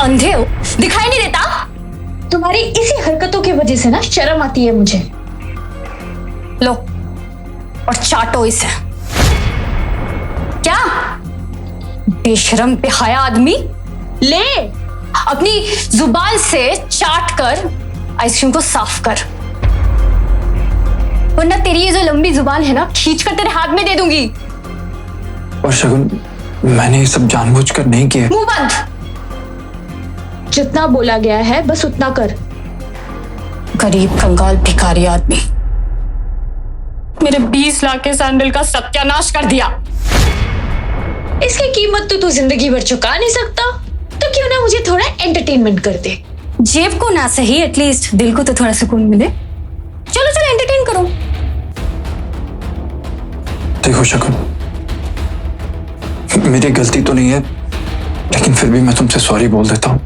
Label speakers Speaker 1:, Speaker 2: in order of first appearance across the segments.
Speaker 1: अंधे हो, दिखाई नहीं देता?
Speaker 2: तुम्हारी इसी हरकतों की वजह से ना शर्म आती है मुझे।
Speaker 1: लो और चाटो इसे। क्या बेशरम बेहया आदमी, ले अपनी जुबान से चाट कर आइसक्रीम को साफ कर, वरना तेरी ये जो लंबी जुबान है ना खींच कर तेरे हाथ में दे दूंगी।
Speaker 3: और शगुन, मैंने ये सब जानबूझकर नहीं किया।
Speaker 1: मुंह बंद।
Speaker 2: जितना बोला गया है बस उतना कर।
Speaker 1: गरीब कंगाल भिखारी आदमी, मेरे 20 लाख के सैंडल का सत्यानाश कर दिया।
Speaker 2: इसकी कीमत तो तू जिंदगी भर चुका नहीं सकता, तो क्यों ना मुझे थोड़ा एंटरटेनमेंट कर दे।
Speaker 1: जेब को ना सही, एटलीस्ट दिल को तो थोड़ा सुकून मिले। चलो चलो एंटरटेन करो।
Speaker 3: देखो शगुन, मेरी गलती तो नहीं है, लेकिन फिर भी मैं तुमसे सॉरी बोल देता हूँ।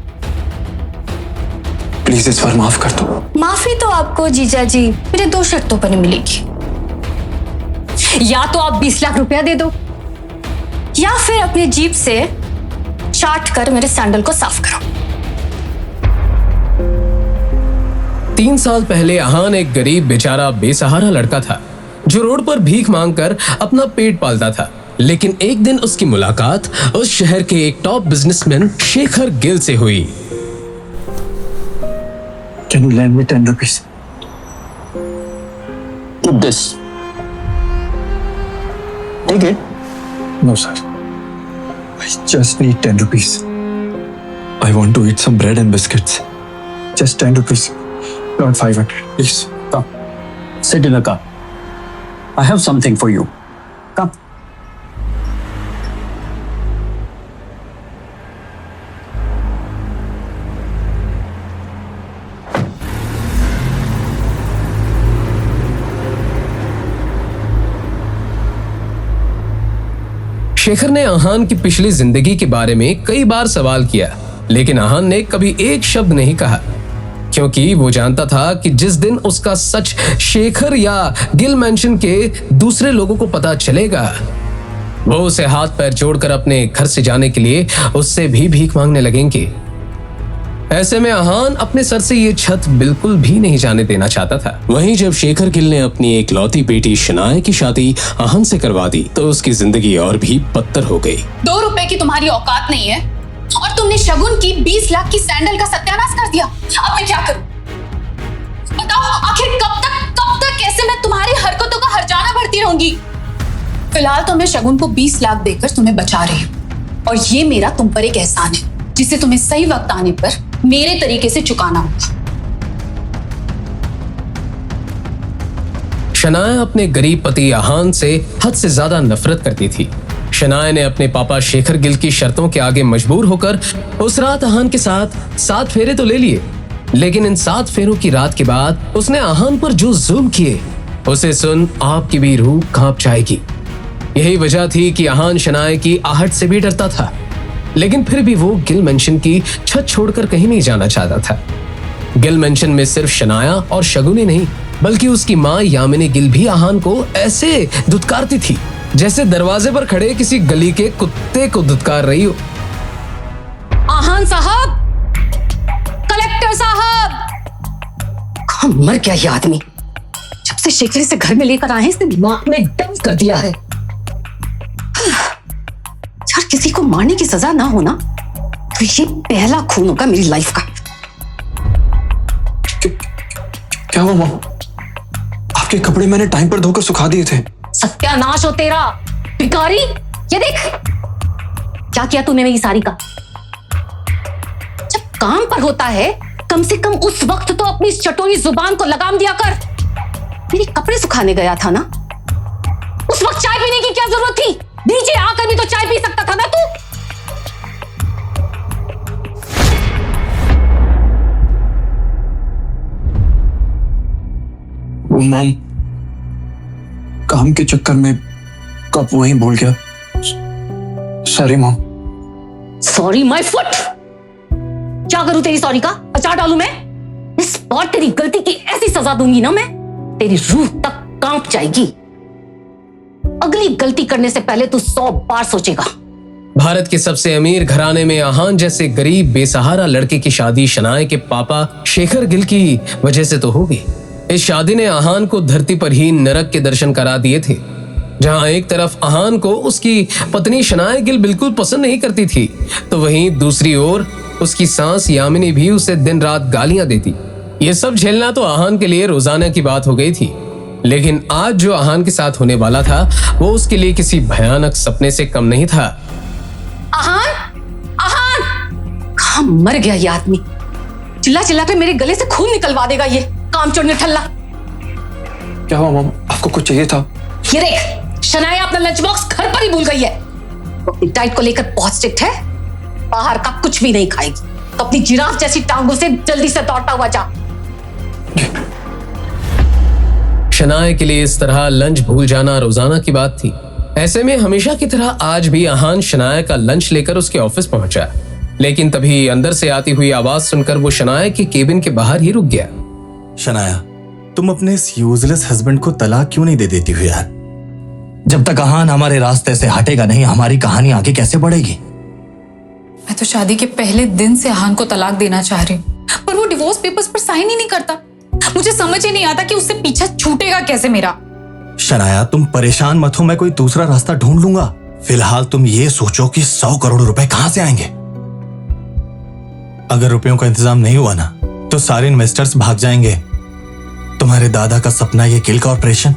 Speaker 3: प्लीज इस बार माफ कर दो।
Speaker 1: माफी तो आपको जीजा जी मेरे 2 शर्तों पर मिलेगी। या तो आप 20 लाख रुपया दे दो, या फिर अपनी जीभ से चाट कर मेरे सैंडल को साफ करो।
Speaker 4: 3 साल पहले अहान एक गरीब बेचारा बेसहारा लड़का था जो रोड पर भीख मांगकर अपना पेट पालता था। लेकिन एक दिन उसकी मुलाकात उस शहर के एक टॉप बिजनेसमैन शेखर गिल से हुई।
Speaker 3: Can you lend me 10 rupees?
Speaker 5: Keep this. Take it.
Speaker 3: No, sir. I just need 10 rupees. I want to eat some bread and biscuits. Just 10 rupees. Not 500. Please.
Speaker 5: Come. Sit in the car. I have something for you. Come.
Speaker 4: Shekhar ने अहान की पिछली जिंदगी के बारे में कई बार सवाल किया, लेकिन अहान ने कभी एक शब्द नहीं कहा, क्योंकि वो जानता था कि जिस दिन उसका सच शेखर या गिल मैंशन के दूसरे लोगों को पता चलेगा, वो उसे हाथ पैर जोड़कर अपने घर से जाने के लिए उससे भी भीख मांगने लगेंगे। ऐसे में अहान अपने सर से ये छत बिल्कुल भी नहीं जाने देना चाहता था। वहीं जब शेखर गिल ने अपनी एक लौती बेटी शनाया की शादी अहान से करवा दी, तो उसकी जिंदगी और भी बदतर हो गई।
Speaker 1: 2 रुपए की तुम्हारी औकात नहीं है और तुमने शगुन की 20 लाख की सैंडल का सत्यानाश कर दिया। अब मैं क्या करूं? बताओ आखिर कब तक कैसे मैं तुम्हारी हरकतों का हर्जाना भरती रहूंगी? फिलहाल तो मैं शगुन को 20 लाख देकर तुम्हें बचा रही हूँ, और ये मेरा तुम पर एक एहसान है जिसे तुम्हें सही वक्त आने पर मेरे तरीके से चुकाना होगा।
Speaker 4: शनाया अपने गरीब पति अहान से हद से ज्यादा नफरत करती थी। शनाया ने अपने पापा शेखर गिल की शर्तों के आगे मजबूर होकर उस रात अहान के साथ 7 फेरे तो ले लिए, लेकिन इन 7 फेरों की रात के बाद उसने अहान पर जो जुल्म किए, उसे सुन आपकी भी रूह कांप जाएगी। यही वजह थी कि अहान शनाया की आहट से भी डरता था, लेकिन फिर भी वो गिल मेंशन की छत छोड़कर कहीं नहीं जाना चाहता था। गिल मेंशन में सिर्फ शनाया और शगुन ही नहीं, बल्कि उसकी माँ यामिनी गिल भी अहान को ऐसे दुत्कारती थी जैसे दरवाजे पर खड़े किसी गली के कुत्ते को दुत्कार रही हो।
Speaker 1: आहान साहब, कलेक्टर साहब, मर गया ये आदमी। जब से शेखर इसे घर में लेकर आए इसने दिमाग में डंप कर दिया है। यार किसी को मारने की सजा ना होना तो ये पहला खून होगा मेरी लाइफ का।
Speaker 3: क्या हुआ माँ? आपके कपड़े मैंने टाइम पर धोकर सुखा दिए थे।
Speaker 1: सत्यानाश हो तेरा भिखारी। ये देख क्या किया तूने मेरी साड़ी का। जब काम पर होता है कम से कम उस वक्त तो अपनी चटोरी जुबान को लगाम दिया कर। मेरे कपड़े सुखाने गया था ना, उस वक्त चाय पीने की क्या जरूरत थी? नीचे आकर भी तो चाय पी सकता था ना तू।
Speaker 3: वो मैम काम के चक्कर में कब वहीं भूल गया। Sorry mom.
Speaker 1: Sorry my foot. क्या करूं तेरी सॉरी का? अचार डालूं मैं? इस बार तेरी गलती की ऐसी सजा दूंगी ना मैं, तेरी रूह तक कांप जाएगी। अगली गलती करने से पहले तू 100 बार सोचेगा।
Speaker 4: भारत के सबसे अमीर घराने में आहान जैसे गरीब बेसहारा लड़के की शादी शनाए के पापा शेखर गिल की वजह से तो होगी। इस शादी ने आहान को धरती पर ही नरक के दर्शन करा दिए थे, जहां एक तरफ आहान को उसकी पत्नी शनाए गिल बिल्कुल पसंद नहीं करती थी, तो वहीं दूसरी ओर उसकी सास यामिनी भी उसे दिन रात गालियां देती। ये सब झेलना तो आहान के लिए रोजाना की बात हो गई थी, लेकिन आज जो आहान के साथ होने वाला था वो उसके लिए किसी भयानक सपने से कम नहीं था।
Speaker 1: आहान, आहान, कहाँ मर गया ये आदमी? चिल्ला चिल्ला के मेरे गले से खून निकलवा देगा ये कामचोर निठल्ला।
Speaker 3: क्या हुआ मॉम, आपको कुछ चाहिए था?
Speaker 1: ये देख, शनाया अपना लंच बॉक्स घर पर ही भूल गई है। वो अपनी डाइट को लेकर बहुत स्ट्रिक्ट है, बाहर का कुछ भी नहीं खाएगी, तो अपनी जिराफ जैसी टांगों से जल्दी से दौड़ता हुआ जा।
Speaker 4: शनाए के लिए इस तरह लंच भूल जाना रोजाना की बात थी। ऐसे में हमेशा की तरह आज भी आहान शनाए का लंच लेकर उसके ऑफिस पहुंचा, लेकिन तभी अंदर से आती हुई आवाज सुनकर वो शनाए के केबिन के बाहर ही रुक गया।
Speaker 6: शनाया, तुम अपने इस यूजलेस हस्बैंड को तलाक क्यों नहीं दे देती हो यार? जब तक आहान हमारे रास्ते से हटेगा नहीं, हमारी कहानी आगे कैसे बढ़ेगी?
Speaker 1: मैं तो शादी के पहले दिन से आहान को तलाक देना चाह रही हूँ, पर वो डिवोर्स पेपर्स पर साइन ही नहीं करता। मुझे समझ ही नहीं आता कि उससे पीछा छूटेगा कैसे मेरा।
Speaker 6: शनाया, तुम परेशान मत हो, मैं कोई दूसरा रास्ता ढूंढ लूंगा। फिलहाल तुम ये सोचो कि 100 करोड़ रुपए कहां से आएंगे। अगर रुपयों का इंतजाम नहीं हुआ ना, तो सारे इन्वेस्टर्स भाग जाएंगे। तुम्हारे दादा का सपना, ये किल का ऑपरेशन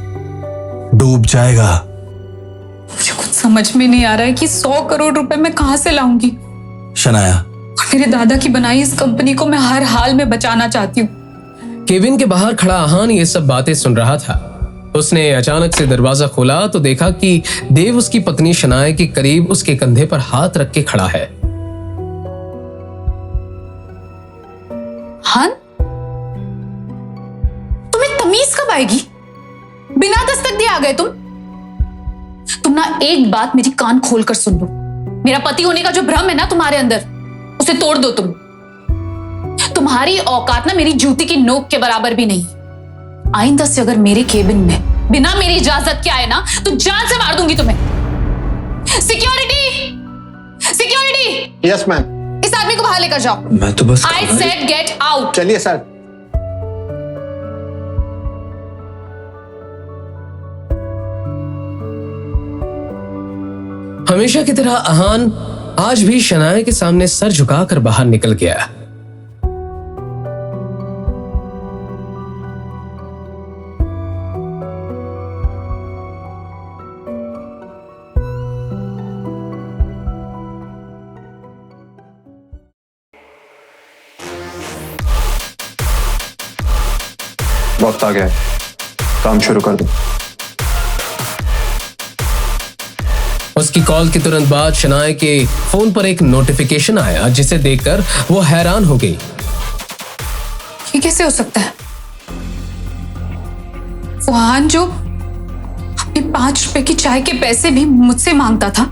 Speaker 6: डूब जाएगा।
Speaker 1: मुझे कुछ समझ में नहीं आ रहा है कि 100 करोड़ रुपए मैं कहां से लाऊंगी।
Speaker 6: शनाया,
Speaker 1: मेरे दादा की बनाई इस कंपनी को मैं हर हाल में बचाना चाहती हूँ।
Speaker 4: केबिन के बाहर खड़ा आहान ये सब बातें सुन रहा था। उसने अचानक से दरवाजा खोला तो देखा कि देव उसकी पत्नी शनाए के करीब उसके कंधे पर हाथ रख के खड़ा है।
Speaker 1: हान, तुम्हें तमीज कब आएगी? बिना दस्तक दिए आ गए तुम ना एक बात मेरी कान खोलकर सुन लो। मेरा पति होने का जो भ्रम है ना तुम्हारे अंदर, उसे तोड़ दो तुम। तुम्हारी औकात ना मेरी जूती की नोक के बराबर भी नहीं। आइंदा से अगर मेरे केबिन में बिना मेरी इजाजत के आए ना, तो जान से मार दूंगी तुम्हें। Security, security,
Speaker 7: yes ma'am.
Speaker 1: इस आदमी को बाहर लेकर जाओ।
Speaker 3: मैं तो बस
Speaker 1: आई सेड गेट आउट।
Speaker 7: चलिए सर।
Speaker 4: हमेशा की तरह आहान आज भी शनाए के सामने सर झुकाकर बाहर निकल गया।
Speaker 3: वक्त आ गया है, काम शुरू कर दो।
Speaker 4: उसकी कॉल के तुरंत बाद शनाए के फोन पर एक नोटिफिकेशन आया, जिसे देखकर वो हैरान हो गई।
Speaker 1: ये कैसे हो सकता है? वो आहान जो अपने 5 रुपए की चाय के पैसे भी मुझसे मांगता था,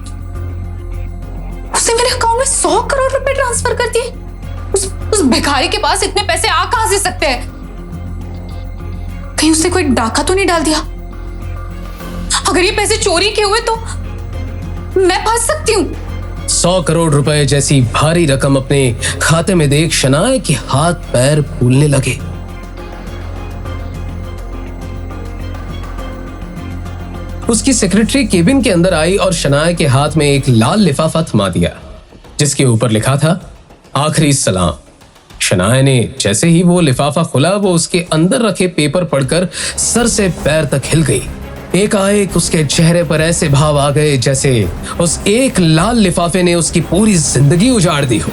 Speaker 1: उसने मेरे अकाउंट में 100 करोड़ रुपए ट्रांसफर कर दिए। उस भिखारी के पास इतने पैसे आ कहां से सकते हैं? कहीं उसने कोई डाका तो नहीं डाल दिया? अगर ये पैसे चोरी किए हुए तो मैं फंस सकती हूँ।
Speaker 4: 100 करोड़ रुपए जैसी भारी रकम अपने खाते में देख शनाए के हाथ पैर फूलने लगे। उसकी सेक्रेटरी केबिन के अंदर आई और शनाए के हाथ में एक लाल लिफाफा थमा दिया, जिसके ऊपर लिखा था आखिरी सलाम। शनाए ने जैसे ही वो लिफाफा खुला, वो उसके अंदर रखे पेपर पढ़कर सर से पैर तक हिल गई। एकाएक उसके चेहरे पर ऐसे भाव आ गए जैसे उस एक लाल लिफाफे ने उसकी पूरी जिंदगी उजाड़ दी हो।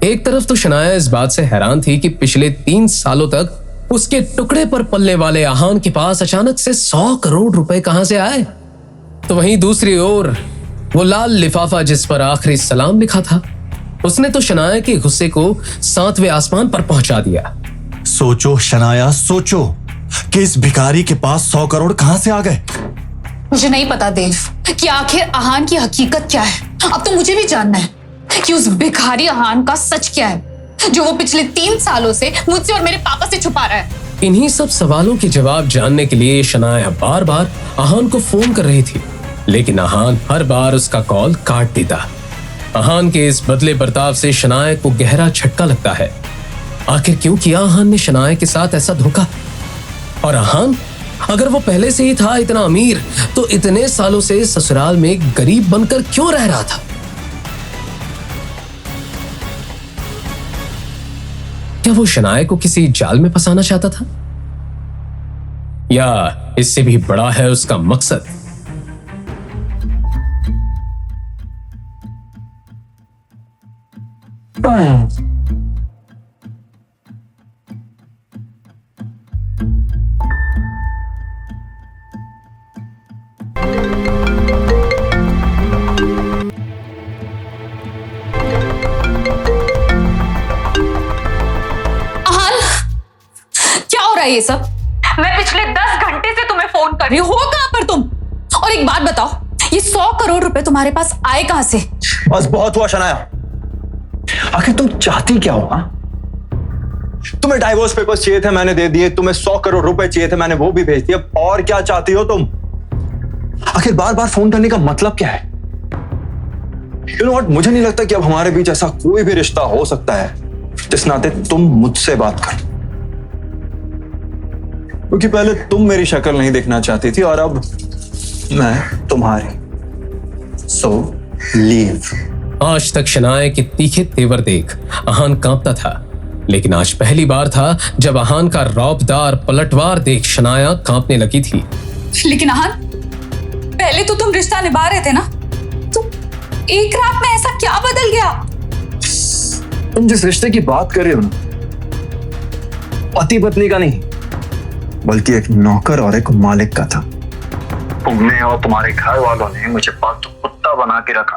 Speaker 4: एक तरफ तो शनाया इस बात से हैरान थी कि पिछले 3 सालों तक उसके टुकड़े पर पलने वाले आहान के पास अचानक से 100 करोड़ रुपए कहां से आए, तो वहीं दूसरी ओर वो लाल लिफाफा जिस पर आखिरी सलाम लिखा था, उसने तो शनाया के गुस्से को 7वें आसमान पर पहुंचा दिया।
Speaker 6: सोचो शनाया, सोचो कि इस भिखारी के पास 100 करोड़ कहां से आ गए।
Speaker 1: मुझे नहीं पता देव कि आखिर आहान की हकीकत क्या है। अब तो मुझे भी जानना है कि उस भिखारी आहान का सच क्या है, जो वो पिछले 3 सालों से मुझसे और मेरे पापा से छुपा रहा है।
Speaker 4: इन्हीं सब सवालों के जवाब जानने के लिए शनाया बार बार आहान को फोन कर रही थी, लेकिन आहान हर बार उसका कॉल काट देता। आहान के इस बदले बर्ताव से शनाया को गहरा झटका लगता है। आखिर क्यों किया आहान ने शनाया के साथ ऐसा धोखा? और आहान, अगर वो पहले से ही था इतना अमीर, तो इतने सालों से ससुराल में गरीब बनकर क्यों रह रहा था? क्या वो शनाया को किसी जाल में फंसाना चाहता था, या इससे भी बड़ा है उसका मकसद?
Speaker 1: ये सब मैं पिछले 10 घंटे से तुम्हें फोन कर रही हूँ, हो कहां पर तुम? और एक बात बताओ, ये 100 करोड़ रुपए तुम्हारे पास आए कहां से?
Speaker 3: बस बहुत हुआ शनाया, आखिर तुम चाहती क्या हो? तुम्हें डाइवोर्स पेपर्स चाहिए थे, मैंने दे दिए। तुम्हें 100 करोड़ रुपए चाहिए थे, मैंने वो भी भेज दिए। और क्या चाहती हो तुम? आखिर बार बार फोन करने का मतलब क्या है? You know what? मुझे नहीं लगता कि अब हमारे बीच ऐसा कोई भी रिश्ता हो सकता है जिस नाते तुम मुझसे बात करो, क्योंकि पहले तुम मेरी शक्ल नहीं देखना चाहती थी और अब मैं तुम्हारी। So leave.
Speaker 4: आज तक शनाया के तीखे तेवर देख आहान कांपता था, लेकिन आज पहली बार था जब आहान का रौबदार पलटवार देख शनाया कांपने लगी थी।
Speaker 1: लेकिन आहान, पहले तो तुम रिश्ता निभा रहे थे ना, तो एक रात में ऐसा क्या बदल गया?
Speaker 3: तुम जिस रिश्ते की बात कर रहे हो ना, पति पत्नी का नहीं, बल्कि एक नौकर और एक मालिक का था। तुमने और तुम्हारे घर वालों ने मुझे पालतू कुत्ता बना के रखा,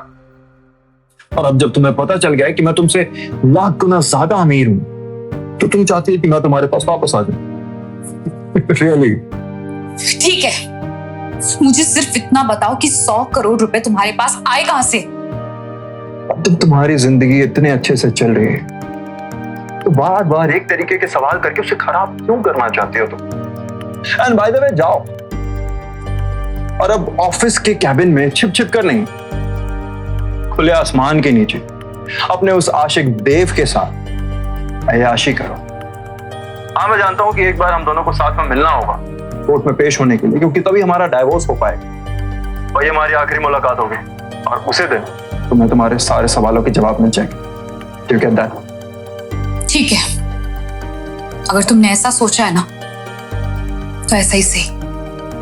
Speaker 3: और अब जब तुम्हें पता चल गया है कि मैं तुमसे लाख गुना ज्यादा अमीर हूं, तो तुम चाहती है कि मैं तुम्हारे पास वापस आ जाऊं। रियली?
Speaker 1: ठीक है, मुझे सिर्फ इतना बताओ कि 100 करोड़ रुपए तुम्हारे पास आए कहां से?
Speaker 3: अब तो तुम्हारी जिंदगी इतने अच्छे से चल रही है, तो बार बार एक तरीके के सवाल करके उसे खराब क्यों करना चाहती हो तुम? एंड बाय द वे, जाओ और अब ऑफिस के कैबिन में छिप छिप कर नहीं, खुले आसमान के नीचे अपने उस आशिक देव के साथ अय्याशी करो। हाँ, मैं जानता हूं कि एक बार हम दोनों को साथ में मिलना होगा कोर्ट में पेश होने के लिए, क्योंकि तभी हमारा डाइवोर्स हो पाएगा और ये हमारी आखिरी मुलाकात होगी, और उसी दिन तुम्हें तुम्हारे सारे सवालों के जवाब मिल जाएंगे। Do you get that?
Speaker 1: ठीक है, अगर तुमने ऐसा सोचा है ना, तो ऐसा ही सही,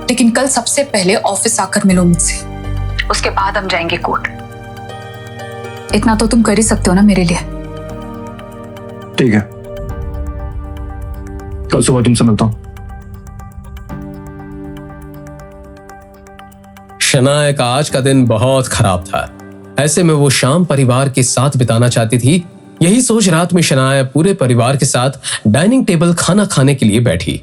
Speaker 1: लेकिन कल सबसे पहले ऑफिस आकर मिलो मुझसे, उसके बाद हम जाएंगे कोर्ट। इतना तो तुम कर ही सकते हो ना मेरे लिए।
Speaker 3: ठीक है, कल सुबह तुमसे मिलता हूं।
Speaker 4: शनाया का आज का दिन बहुत खराब था। ऐसे में वो शाम परिवार के साथ बिताना चाहती थी। यही सोच रात में शनाया पूरे परिवार के साथ डाइनिंग टेबल खाना खाने के लिए बैठी।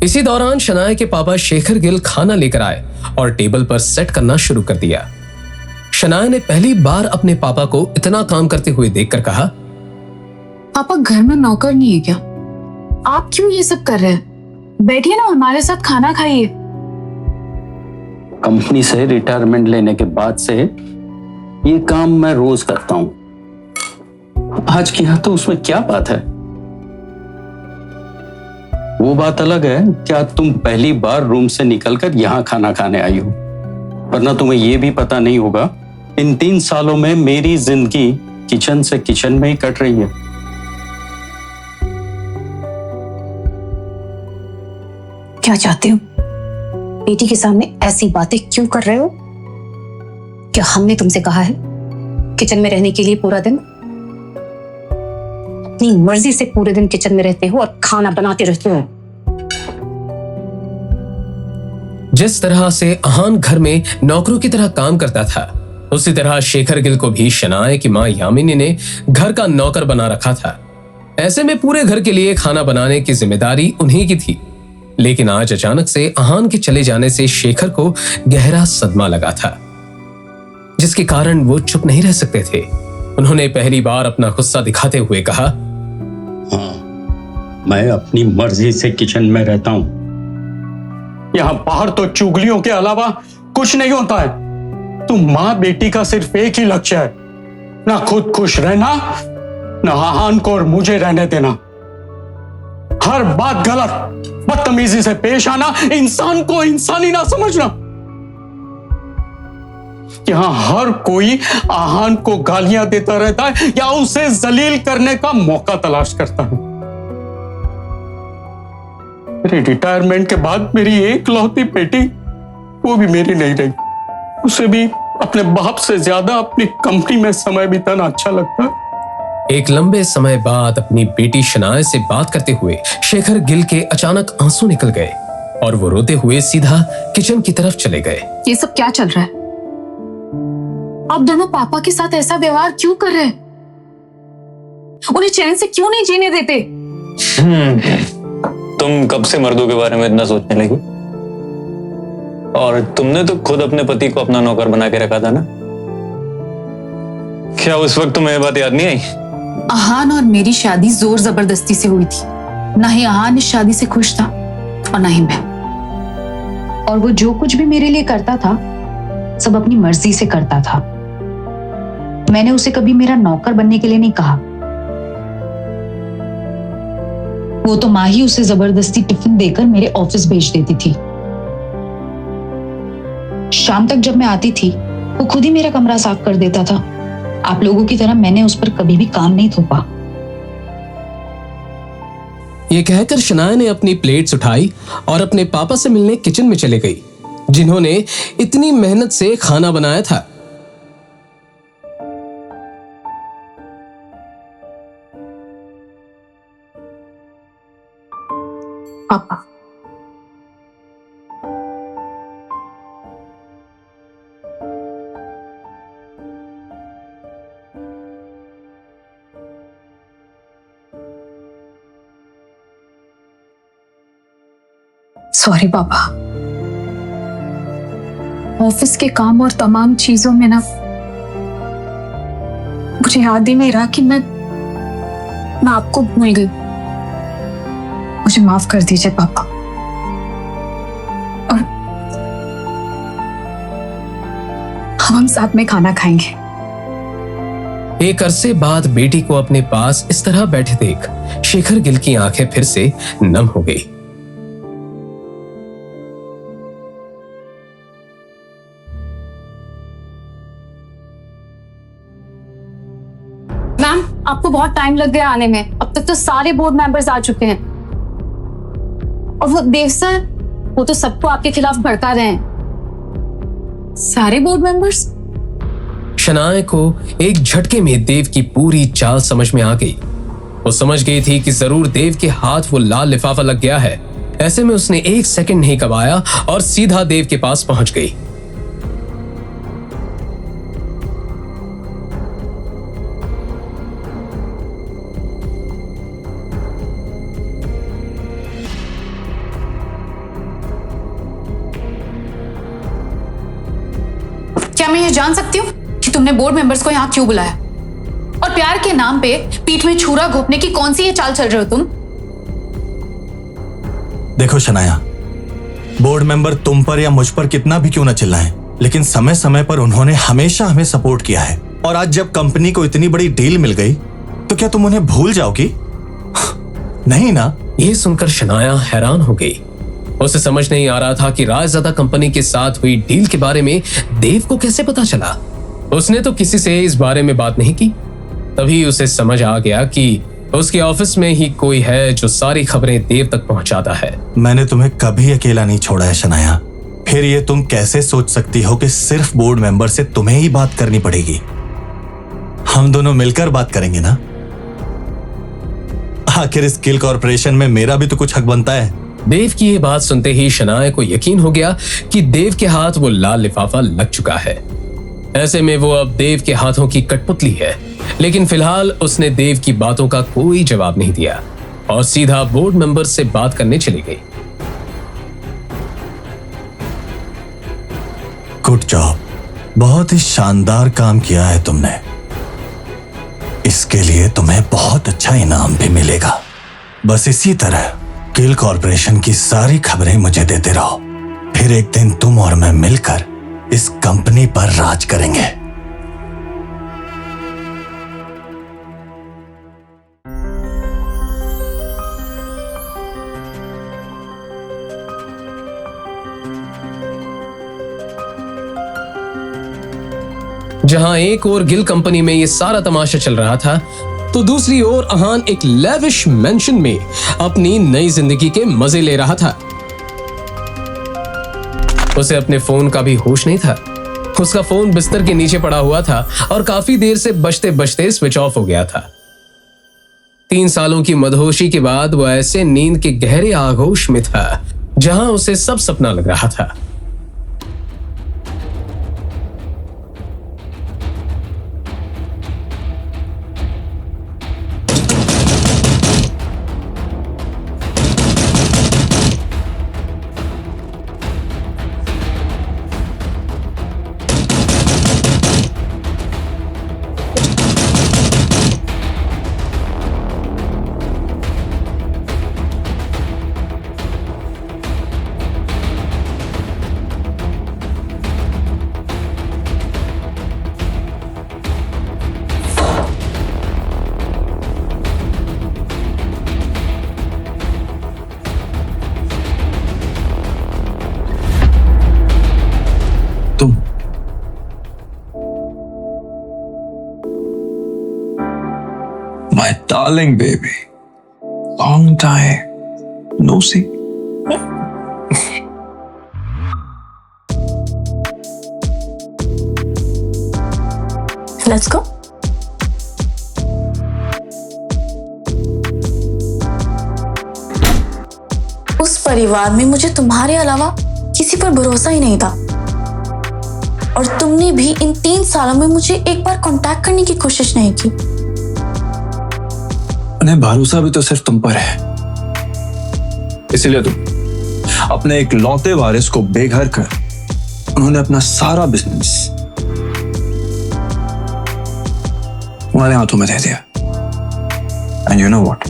Speaker 4: इसी दौरान शनाया के पापा शेखर गिल खाना लेकर आए और टेबल पर सेट करना शुरू कर दिया। शनाया ने पहली बार अपने पापा को इतना काम करते हुए देखकर कहा,
Speaker 2: पापा घर में नौकर नहीं है क्या? आप क्यों ये सब कर रहे हैं? बैठिए ना, हमारे साथ खाना खाइए।
Speaker 5: कंपनी से रिटायरमेंट लेने के बाद से ये काम मैं रोज करता हूं। आज किया तो उसमें क्या बात है? वो बात अलग है क्या तुम पहली बार रूम से निकलकर यहां खाना खाने आई हो, वरना तुम्हें ये भी पता नहीं होगा इन 3 सालों में मेरी जिंदगी किचन से किचन में ही कट रही है।
Speaker 2: क्या चाहते हो? बेटी के सामने ऐसी बातें क्यों कर रहे हो? क्या हमने तुमसे कहा है किचन में रहने के लिए पूरा दिन? अपनी मर्जी से पूरे दिन किचन में रहते हो और खाना बनाते रहते हो।
Speaker 4: जिस तरह से आहान घर में नौकरों की तरह काम करता था, उसी तरह शेखर गिल को भी शनाया की मां यामिनी ने घर का नौकर बना रखा था। ऐसे में पूरे घर के लिए खाना बनाने की जिम्मेदारी उन्हीं की थी। लेकिन आज अचानक से आहान के चले जाने से शेखर को गहरा सदमा लगा था, जिसके कारण वो चुप नहीं रह सकते थे। उन्होंने पहली बार अपना गुस्सा दिखाते हुए कहा,
Speaker 5: हाँ, मैं अपनी मर्जी से किचन में रहता हूं। यहां बाहर तो चुगलियों के अलावा कुछ नहीं होता है। तुम मां बेटी का सिर्फ एक ही लक्ष्य है, ना खुद खुश रहना, ना आहान को और मुझे रहने देना। हर बात गलत, बदतमीजी से पेश आना, इंसान को इंसानी ना समझना। यहां हर कोई आहान को गालियां देता रहता है या उसे जलील करने का मौका तलाश करता है। मेरे रिटायरमेंट के बाद मेरी एकलौती बेटी, वो भी मेरी नहीं रही। उसे भी अपने बाप से ज्यादा अपनी कंपनी में समय बिताना अच्छा लगता है।
Speaker 4: एक लंबे समय बाद अपनी बेटी शनाया से बात करते हुए शेखर गिल के अचानक आंसू निकल गए और वो रोते हुए सीधा किचन की तरफ चले गए।
Speaker 1: ये सब क्या चल रहा है? आप दोनों पापा के साथ ऐसा व्यवहार क्यों कर रहे हैं? उन्हें चैन से क्यों नहीं जीने देते?
Speaker 7: तुम कब से मर्दों के बारे में इतना सोचने लगी? और तुमने तो खुद अपने पति को अपना नौकर बना के रखा था ना? क्या उस वक्त तुम्हें बात याद नहीं आई?
Speaker 1: आहान और मेरी शादी जोर जबरदस्ती से हुई थी। ना ही आहान इस शादी से खुश था और ना ही मैं।
Speaker 2: और वो जो कुछ भी मेरे लिए करता था सब अपनी मर्जी से करता था। मैंने उसे कभी मेरा नौकर बनने के लिए नहीं कहा। वो तो माँ ही उसे जबरदस्ती टिफिन देकर मेरे ऑफिस भेज देती थी। शाम तक जब मैं आती थी वो खुद ही मेरा कमरा साफ कर देता था। आप लोगों की तरह मैंने उस पर कभी भी काम नहीं थोपा।
Speaker 4: ये कहकर शनाया ने अपनी प्लेट्स उठाई और अपने पापा से मिलने किचन में चले गई, जिन्होंने इतनी मेहनत से खाना बनाया था।
Speaker 1: पापा, सॉरी पापा। ऑफिस के काम और तमाम चीजों में ना मुझे याद ही नहीं रहा कि मैं आपको भूल गई। मुझे माफ कर दीजिए पापा। और हम साथ में खाना खाएंगे।
Speaker 4: एक अरसे बाद बेटी को अपने पास इस तरह बैठे देख शेखर गिल की आंखें फिर से नम हो गई।
Speaker 1: मैम, आपको बहुत टाइम लग गया आने में। अब तक तो सारे बोर्ड मेंबर्स आ चुके हैं। और वो देव सर, वो तो सबको आपके खिलाफ भड़का रहे हैं। सारे बोर्ड मेंबर्स?
Speaker 4: शनाया को एक झटके में देव की पूरी चाल समझ में आ गई। वो समझ गई थी कि जरूर देव के हाथ वो लाल लिफाफा लग गया है। ऐसे में उसने एक सेकंड नहीं गवाया और सीधा देव के पास पहुंच गई।
Speaker 1: क्या मैं ये जान सकती हूँ कि तुमने बोर्ड मेंबर्स को यहाँ क्यों बुलाया? और प्यार के नाम पे पीठ में छुरा घोंपने की कौन सी ये चाल चल रहे हो तुम?
Speaker 6: देखो शनाया, बोर्ड मेंबर तुम पर या मुझ पर कितना भी क्यों न चिल्लाएं, लेकिन समय समय पर उन्होंने हमेशा हमें सपोर्ट किया है। और आज जब कंपनी को इतनी बड़ी डील मिल गई तो क्या तुम उन्हें भूल जाओगी? नहीं ना।
Speaker 4: ये सुनकर शनाया हैरान हो गई। उसे समझ नहीं आ रहा था कि राजज़ादा कंपनी के साथ हुई डील के बारे में देव को कैसे पता चला। उसने तो किसी से इस बारे में बात नहीं की। तभी उसे समझ आ गया कि उसके ऑफिस में ही कोई है जो सारी खबरें देव तक पहुंचाता है।
Speaker 6: मैंने तुम्हें कभी अकेला नहीं छोड़ा है शनाया। फिर ये तुम कैसे सोच सकती हो कि सिर्फ बोर्ड मेंबर से तुम्हें ही बात करनी पड़ेगी? हम दोनों मिलकर बात करेंगे ना। आखिर इस गिल कॉर्पोरेशन में मेरा भी तो कुछ हक बनता है।
Speaker 4: देव की ये बात सुनते ही शनाया को यकीन हो गया कि देव के हाथ वो लाल लिफाफा लग चुका है। ऐसे में वो अब देव के हाथों की कठपुतली है। लेकिन फिलहाल उसने देव की बातों का कोई जवाब नहीं दिया और सीधा बोर्ड मेंबर से बात करने चली गई।
Speaker 6: गुड जॉब, बहुत ही शानदार काम किया है तुमने। इसके लिए तुम्हें बहुत अच्छा इनाम भी मिलेगा। बस इसी तरह गिल कॉरपोरेशन की सारी खबरें मुझे देते रहो, फिर एक दिन तुम और मैं मिलकर इस कंपनी पर राज करेंगे।
Speaker 4: जहां एक ओर गिल कंपनी में ये सारा तमाशा चल रहा था, तो दूसरी ओर अहान एक लेविश मेंशन में अपनी नई जिंदगी के मजे ले रहा था। उसे अपने फोन का भी होश नहीं था। उसका फोन बिस्तर के नीचे पड़ा हुआ था और काफी देर से बजते बजते स्विच ऑफ हो गया था। 3 सालों की मदहोशी के बाद वो ऐसे नींद के गहरे आगोश में था जहां उसे सब सपना लग रहा था।
Speaker 3: तुम My darling baby, long time no see.
Speaker 1: Let's go. उस परिवार में मुझे तुम्हारे अलावा किसी पर भरोसा ही नहीं था, और तुमने भी इन 3 सालों में मुझे एक बार कांटेक्ट करने की कोशिश नहीं की।
Speaker 3: उन्हें भरोसा भी तो सिर्फ तुम पर है, इसीलिए तुम अपने एक लौते वारिस को बेघर कर उन्होंने अपना सारा बिजनेस तुम्हारे हाथों में दे दिया। एंड यू नो व्हाट,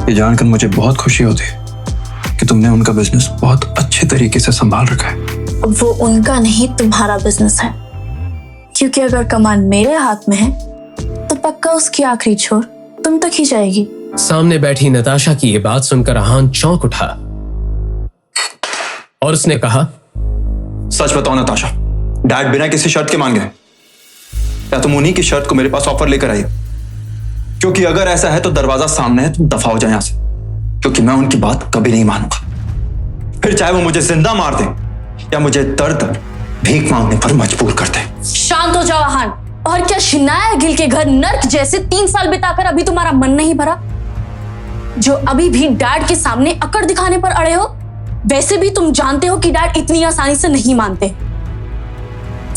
Speaker 3: ये जानकर मुझे बहुत खुशी होती है कि तुमने उनका बिजनेस बहुत अच्छे तरीके से संभाल रखा है।
Speaker 1: वो उनका नहीं, तुम्हारा बिजनेस है, क्योंकि अगर कमान मेरे हाथ में है तो पक्का उसकी आखिरी छोर तुम तक ही जाएगी।
Speaker 4: सामने बैठी नताशा की ये बात सुनकर अहान चौंक उठा और उसने कहा,
Speaker 3: सच बताओ नताशा, डैड बिना किसी शर्त के मान गए या तुम उन्हीं की शर्त को मेरे पास ऑफर लेकर आई? क्योंकि अगर ऐसा है तो दरवाजा सामने है, तुम दफा हो जाए यहां से, क्योंकि मैं उनकी बात कभी नहीं मानूंगा। फिर चाहे वो मुझे जिंदा मार दे या मुझे दर दर भीख मांगने पर मजबूर कर दे।
Speaker 1: शांत हो जाओ अहान। और क्या शिनाया गिल के घर नर्क जैसे 3 साल बिताकर अभी तुम्हारा मन नहीं भरा, जो अभी भी डैड के सामने अकड़ दिखाने पर अड़े हो? वैसे भी तुम जानते हो कि डैड इतनी आसानी से नहीं मानते।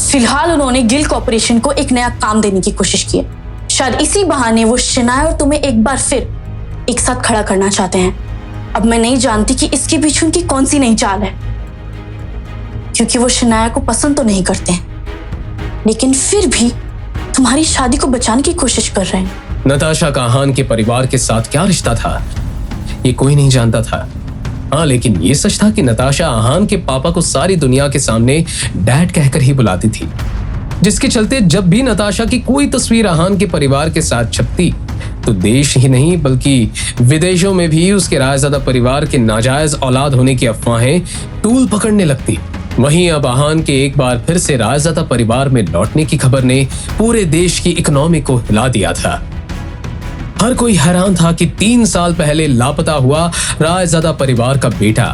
Speaker 1: फिलहाल उन्होंने गिल कॉर्पोरेशन को एक नया काम देने की कोशिश की है। शायद इसी बहाने वो शिनाया और तुम्हें एक बार फिर एक साथ खड़ा करना चाहते हैं। अब मैं नहीं जानती कि इसके पीछे उनकी कौन सी नई चाल है, क्योंकि वो शिनाया को पसंद तो नहीं करते हैं, लेकिन फिर भी तुम्हारी शादी को बचाने की कोशिश कर रहे हैं।
Speaker 4: नताशा का अहान के परिवार के साथ क्या रिश्ता था ये कोई नहीं जानता था। हाँ, लेकिन ये सच था कि नताशा अहान के पापा को सारी दुनिया के सामने डैड कहकर ही बुलाती थी, जिसके चलते जब भी नताशा की कोई तस्वीर अहान के परिवार के साथ छपती तो देश ही नहीं बल्कि विदेशों में भी उसके रायज़ादा परिवार के नाजायज औलाद होने की अफवाहें तूल पकड़ने लगती। वहीं अब अहान के एक बार फिर से रायज़ादा परिवार में लौटने की खबर ने पूरे देश की इकोनॉमी को हिला दिया था। हर कोई हैरान था कि 3 साल पहले लापता हुआ रायज़ादा परिवार का बेटा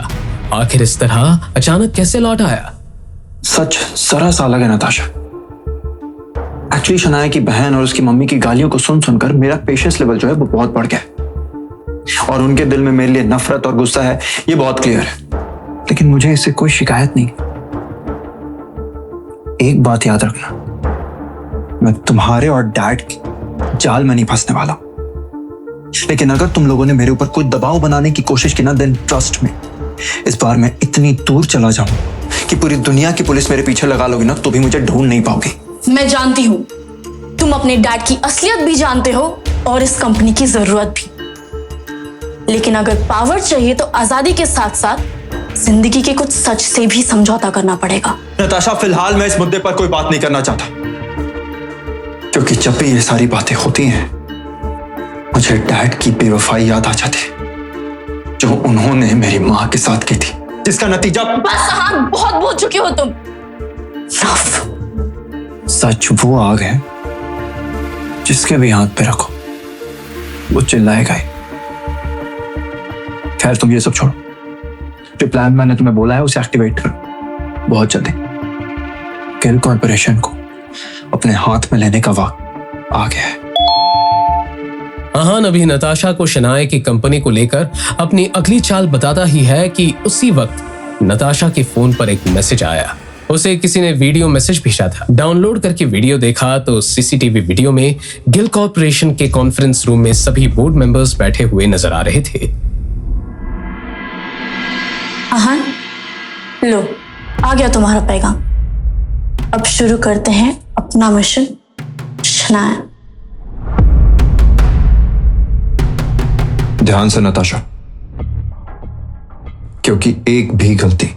Speaker 4: आखिर इस तरह अचानक कैसे लौट आया।
Speaker 3: सच जरा सा अलग है नताशा। एक्चुअली शनाया की बहन और उसकी मम्मी की गालियों को सुन सुनकर मेरा पेशेंस लेवल जो है वो बहुत बढ़ गया, और उनके दिल में मेरे लिए नफरत और गुस्सा है, ये बहुत क्लियर है। लेकिन मुझे इससे कोई शिकायत नहीं। एक बात याद रखना, मैं तुम्हारे और डैड की जाल में नहीं फंसने वाला। लेकिन अगर तुम लोगों ने मेरे ऊपर कोई दबाव बनाने की कोशिश की ना, देन ट्रस्ट में इस बार मैं इतनी दूर चला जाऊं कि पूरी दुनिया की पुलिस मेरे पीछे लगा लोगी ना तो भी मुझे ढूंढ नहीं पाओगी।
Speaker 1: मैं जानती हूँ, तुम अपने डैड की असलियत भी जानते हो और इस कंपनी की जरूरत भी।
Speaker 8: लेकिन अगर पावर चाहिए तो आजादी के साथ साथ जिंदगी के कुछ सच से भी समझौता करना पड़ेगा।
Speaker 3: नताशा, फिलहाल मैं इस मुद्दे पर कोई बात नहीं करना चाहता, क्योंकि जब भी ये सारी बातें होती हैं मुझे डैड की बेवफाई याद आ जाती है जो उन्होंने मेरी माँ के साथ की थी, जिसका नतीजा
Speaker 8: बस हाँ, बहुत बोल चुके हो तुम।
Speaker 3: सच वो आग है जिसके भी हाथ पे रखो वो चिल्लाएगा ही। खैर तुम ये सब छोड़ो, जो प्लान मैंने तुम्हें बोला है उसे एक्टिवेट करो बहुत जल्दी। गिल कॉर्पोरेशन को अपने हाथ में लेने का वक्त आ गया है।
Speaker 4: आहान अभी नताशा को शनाए की कंपनी को लेकर अपनी अगली चाल बताता ही है कि उसी वक्त नताशा के फोन पर एक मैसेज आया। उसे किसी ने वीडियो मैसेज भेजा था। डाउनलोड करके वीडियो देखा तो सीसीटीवी वीडियो में गिल कॉर्पोरेशन के कॉन्फ्रेंस रूम में सभी बोर्ड मेंबर्स बैठे हुए नजर आ रहे थे।
Speaker 8: आहान, लो आ गया तुम्हारा पैगाम। अब शुरू करते हैं अपना मिशन शनाया।
Speaker 3: ध्यान से नताशा, क्योंकि एक भी गलती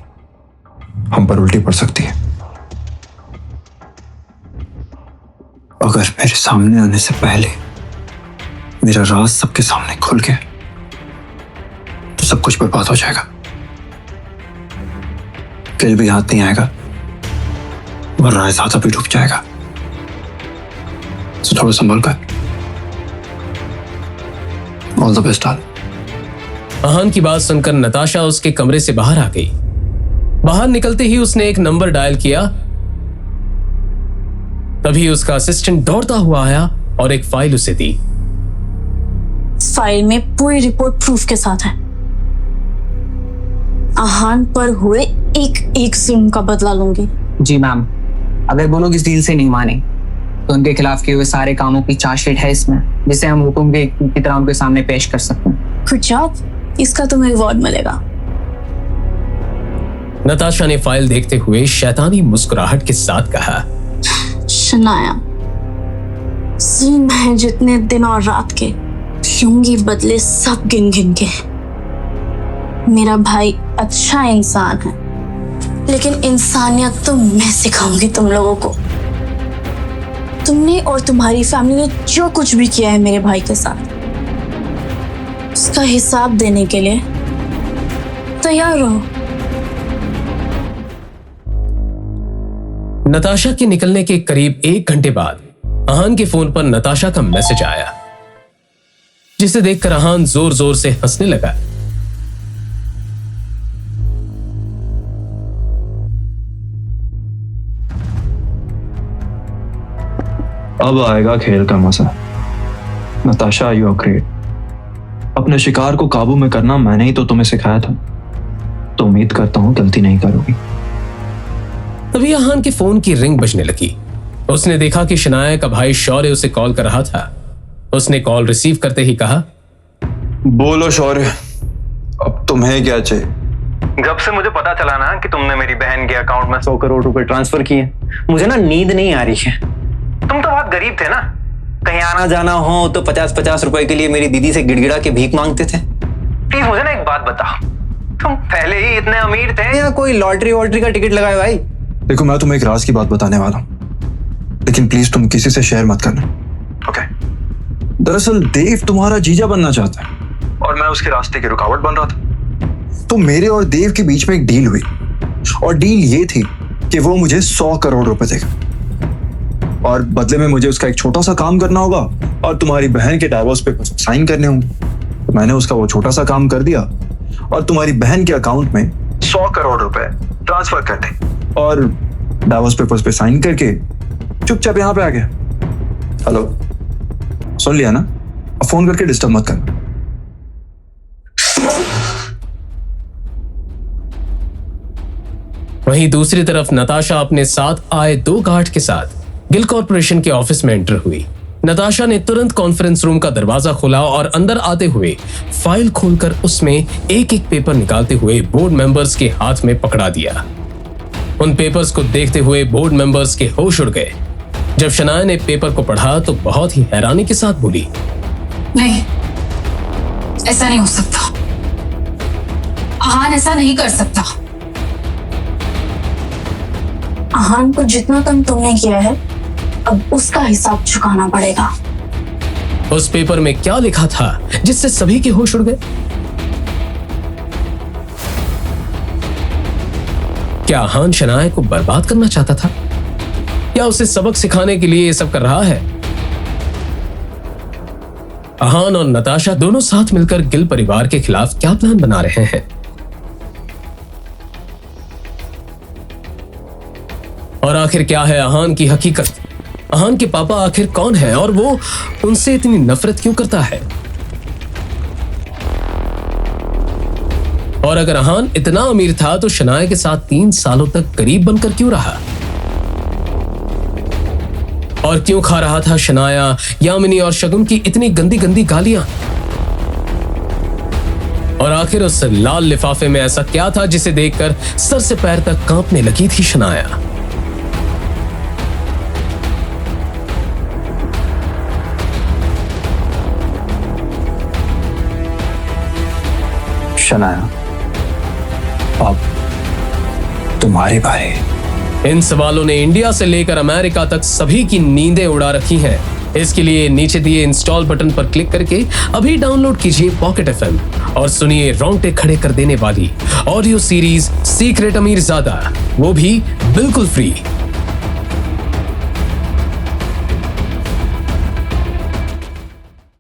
Speaker 3: हम पर उल्टी पड़ सकती है। अगर मेरे सामने आने से पहले मेरा राज सबके सामने खुल गया तो सब कुछ बर्बाद हो जाएगा। किल भी हाथ नहीं आएगा और राज ज्यादा भी डूब जाएगा। तो थोड़ा संभल कर। All the best.
Speaker 4: आहान की बात सुनकर नताशा उसके कमरे से बाहर आ गई। बाहर निकलते ही उसने एक नंबर डायल किया। तभी उसका असिस्टेंट दौड़ता हुआ आया और एक फाइल उसे दी।
Speaker 8: फाइल में पूरी रिपोर्ट प्रूफ के साथ है। आहान पर हुए एक एक जुल्म का बदला लूंगी।
Speaker 9: जी मैम, अगर वो लोग इस डील से नहीं माने तो उनके खिलाफ किए हुए सारे कामों की चार्जशीट है इसमें, जिसे हम हुक्म की तरह उनके सामने पेश कर सकते हैं।
Speaker 8: गुड जॉब, इसका तुम्हें रिवॉर्ड मिलेगा।
Speaker 4: नताशा ने फाइल देखते हुए शैतानी मुस्कुराहट के साथ कहा,
Speaker 8: शनाया, जुल्म है जितने दिन और रात के, लूंगी बदले सब गिन गिन के। मेरा भाई अच्छा इंसान है, लेकिन इंसानियत तो मैं सिखाऊंगी तुम लोगों को। तुमने और तुम्हारी फैमिली ने जो कुछ भी किया है मेरे भाई के साथ, उसका हिसाब देने के लिए तैयार रहो।
Speaker 4: नताशा के निकलने के करीब 1 घंटे बाद आहान के फोन पर नताशा का मैसेज आया, जिसे देखकर आहान जोर जोर से हंसने लगा।
Speaker 3: अब आएगा खेल का मजा। Natasha, you are great. अपने शिकार को काबू में करना मैंने ही तो तुम्हें सिखाया था, तो उम्मीद करता हूं गलती नहीं करोगी।
Speaker 4: तभी आहान के फोन की रिंग बजने लगी। उसने देखा कि शनाया का भाई शौर्य उसे कॉल कर रहा था। उसने कॉल रिसीव करते ही कहा,
Speaker 3: बोलो शौर्य, अब तुम्हें क्या चाहिए?
Speaker 10: जब से मुझे पता चला ना कि तुमने मेरी बहन के अकाउंट में 100 करोड़ रुपए ट्रांसफर किए, मुझे ना नींद नहीं आ रही है। तुम तो बहुत गरीब थे ना, कहीं आना जाना हो तो 50-50 रुपए के लिए मेरी दीदी से गिड़गिड़ा के भीख मांगते थे। प्लीज मुझे ना एक बात बताओ, तुम पहले ही इतने अमीर थे या कोई लॉटरी वॉटरी का टिकट लगाए भाई?
Speaker 3: देखो, मैं तुम्हें एक राज की बात बताने वाला हूं, लेकिन प्लीज तुम किसी से शेयर मत करना, ओके? दरअसल देव तुम्हारा जीजा बनना चाहता है और मैं उसके रास्ते की रुकावट बन रहा था। तो मेरे और देव के बीच में एक डील हुई, और डील ये थी कि वो मुझे 100 करोड़ रुपए देगा और बदले में मुझे उसका एक छोटा सा काम करना होगा और तुम्हारी बहन के डाइवोर्स पेपर साइन करने होंगे। तो मैंने उसका वो छोटा सा काम कर दिया और तुम्हारी बहन के अकाउंट में 100 करोड़ रुपए ट्रांसफर कर दे और डाइवोर्स पेपर्स पे साइन करके चुपचाप यहां पे आ गया। हेलो, सुन लिया ना? अब फोन करके डिस्टर्ब मत करना।
Speaker 4: वहीं दूसरी तरफ नताशा अपने साथ आए 2 गार्ड के साथ गिल कॉर्पोरेशन के ऑफिस में एंटर हुई। नताशा ने तुरंत कॉन्फ्रेंस रूम का दरवाजा खोला और अंदर आते हुए फाइल खोलकर उसमें एक एक पेपर निकालते हुए बोर्ड मेंबर्स के हाथ में पकड़ा दिया। उन पेपर्स को देखते हुए बोर्ड मेंबर्स के होश उड़ गए। जब शनाया ने पेपर को पढ़ा तो बहुत ही हैरानी के साथ बोली,
Speaker 1: नहीं, ऐसा नहीं हो सकता। आहान ऐसा नहीं कर सकता।
Speaker 8: आहान को जितना तंग तुमने किया है अब उसका हिसाब चुकाना पड़ेगा।
Speaker 4: उस पेपर में क्या लिखा था जिससे सभी के होश उड़ गए? क्या आहान शनाया को बर्बाद करना चाहता था या उसे सबक सिखाने के लिए ये सब कर रहा है? आहान और नताशा दोनों साथ मिलकर गिल परिवार के खिलाफ क्या प्लान बना रहे हैं? और आखिर क्या है आहान की हकीकत? आहान के पापा आखिर कौन है और वो उनसे इतनी नफरत क्यों करता है? और अगर आहान इतना अमीर था तो शनाया के साथ 3 सालों तक गरीब बनकर क्यों रहा? और क्यों खा रहा था शनाया, यामिनी और शगुन की इतनी गंदी गंदी गालियां? और आखिर उस लाल लिफाफे में ऐसा क्या था जिसे देखकर सर से पैर तक कांपने लगी थी शनाया?
Speaker 3: शनाया, अब तुम्हारी बारी।
Speaker 4: इन सवालों ने इंडिया से लेकर अमेरिका तक सभी की नींदें उड़ा रखी हैं। इसके लिए नीचे दिए इंस्टॉल बटन पर क्लिक करके अभी डाउनलोड कीजिए पॉकेट एफएम और सुनिए रोंगटे खड़े कर देने वाली ऑडियो सीरीज सीक्रेट अमीरजादा, वो भी बिल्कुल फ्री।